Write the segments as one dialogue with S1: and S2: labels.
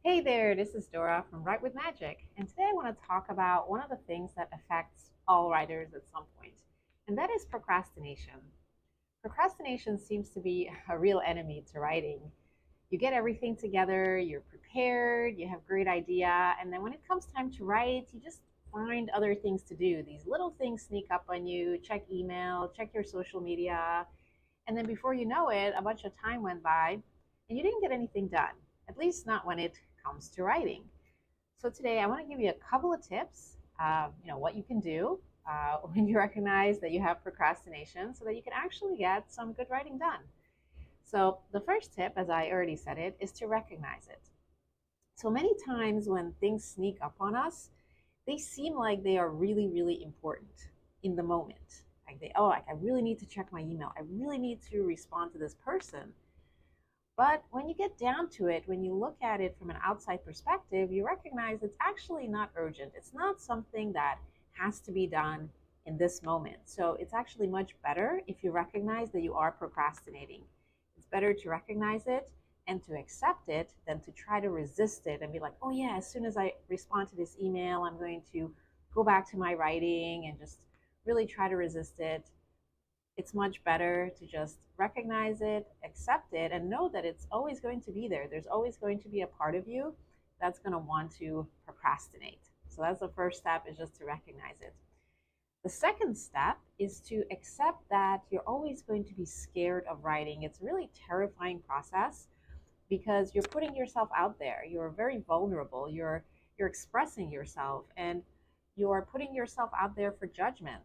S1: Hey there, this is Dora from Write with Magic, and today I want to talk about one of the things that affects all writers at some point, and that is procrastination. Procrastination seems to be a real enemy to writing. You get everything together, you're prepared, you have great idea, and then when it comes time to write, you just find other things to do. These little things sneak up on you, check email, check your social media, and then before you know it, a bunch of time went by and you didn't get anything done, at least not when it comes to writing. So today I want to give you a couple of tips, what you can do when you recognize that you have procrastination so that you can actually get some good writing done. So the first tip, as I already said it, is to recognize it. So many times when things sneak up on us, they seem like they are really, really important in the moment. Like I really need to check my email. I really need to respond to this person. But when you get down to it, when you look at it from an outside perspective, you recognize it's actually not urgent. It's not something that has to be done in this moment. So it's actually much better if you recognize that you are procrastinating. It's better to recognize it and to accept it than to try to resist it and be like, oh, yeah, as soon as I respond to this email, I'm going to go back to my writing and just really try to resist it. It's much better to just recognize it, accept it, and know that it's always going to be there. There's always going to be a part of you that's going to want to procrastinate. So that's the first step, is just to recognize it. The second step is to accept that you're always going to be scared of writing. It's a really terrifying process because you're putting yourself out there. You're very vulnerable. You're expressing yourself and you're putting yourself out there for judgment.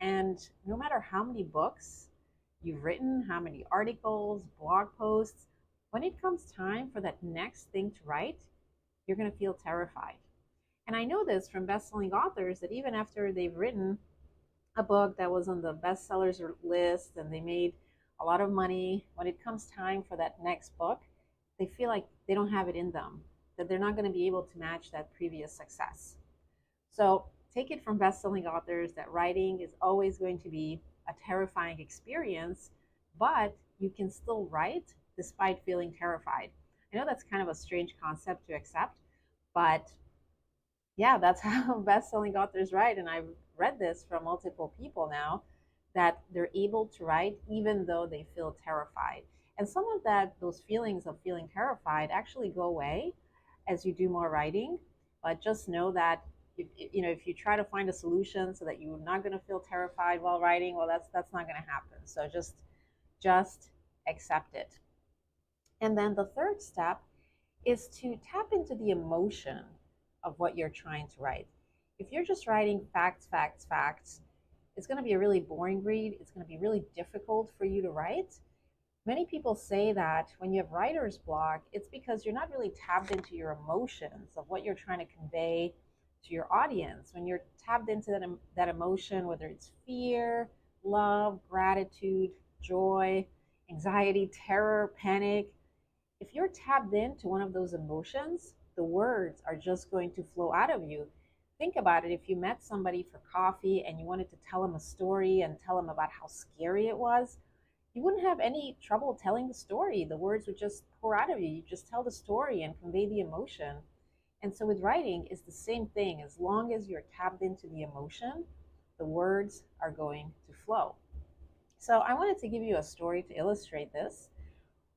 S1: And no matter how many books you've written, how many articles, blog posts, when it comes time for that next thing to write, you're going to feel terrified. And I know this from best-selling authors that even after they've written a book that was on the bestsellers list and they made a lot of money, when it comes time for that next book, they feel like they don't have it in them, that they're not going to be able to match that previous success. So take it from best-selling authors that writing is always going to be a terrifying experience, but you can still write despite feeling terrified. I know that's kind of a strange concept to accept, but yeah, that's how best-selling authors write. And I've read this from multiple people now that they're able to write even though they feel terrified. And some of those feelings of feeling terrified actually go away as you do more writing. But just know that if you try to find a solution so that you're not going to feel terrified while writing, well, that's not going to happen. So just accept it. And then the third step is to tap into the emotion of what you're trying to write. If you're just writing facts, facts, facts, it's going to be a really boring read. It's going to be really difficult for you to write. Many people say that when you have writer's block, it's because you're not really tapped into your emotions of what you're trying to convey to your audience. When you're tapped into that emotion, whether it's fear, love, gratitude, joy, anxiety, terror, panic, if you're tapped into one of those emotions, the words are just going to flow out of you. Think about it. If you met somebody for coffee and you wanted to tell them a story and tell them about how scary it was, you wouldn't have any trouble telling the story. The words would just pour out of you. You just tell the story and convey the emotion. And so with writing, it's the same thing. As long as you're tapped into the emotion, the words are going to flow. So I wanted to give you a story to illustrate this,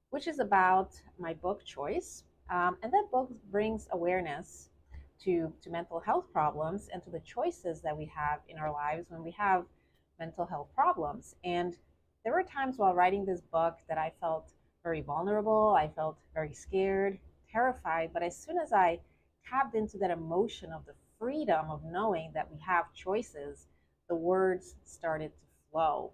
S1: which is about my book choice. And that book brings awareness to mental health problems and to the choices that we have in our lives when we have mental health problems. And there were times while writing this book that I felt very vulnerable, I felt very scared, terrified. But as soon as I tapped into that emotion of the freedom of knowing that we have choices, the words started to flow.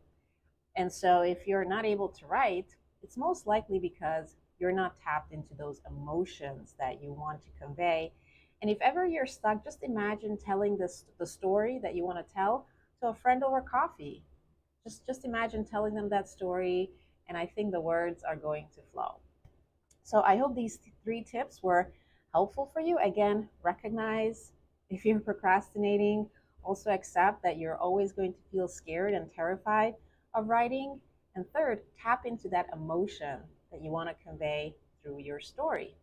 S1: And so if you're not able to write, it's most likely because you're not tapped into those emotions that you want to convey. And if ever you're stuck, just imagine telling the story that you want to tell to a friend over coffee. Just imagine telling them that story, and I think the words are going to flow. So I hope these three tips were helpful for you. Again, recognize if you're procrastinating. Also accept that you're always going to feel scared and terrified of writing. And third, tap into that emotion that you want to convey through your story.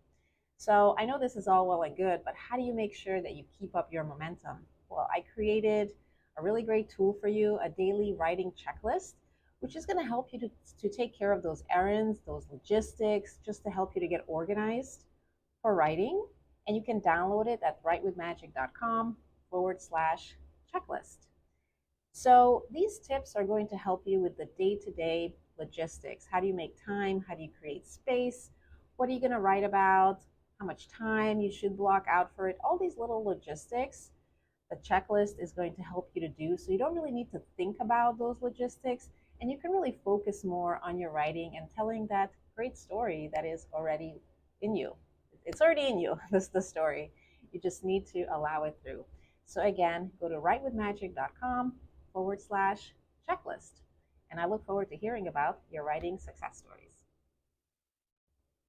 S1: So I know this is all well and good, but how do you make sure that you keep up your momentum? Well, I created a really great tool for you, a daily writing checklist, which is going to help you to take care of those errands, those logistics, just to help you to get organized for writing. And you can download it at writewithmagic.com/checklist. So these tips are going to help you with the day-to-day logistics. How do you make time? How do you create space? What are you going to write about? How much time you should block out for it? All these little logistics the checklist is going to help you to do. So you don't really need to think about those logistics, and you can really focus more on your writing and telling that great story that is already in you. It's already in you, this the story. You just need to allow it through. So again, go to writewithmagic.com/checklist. And I look forward to hearing about your writing success stories.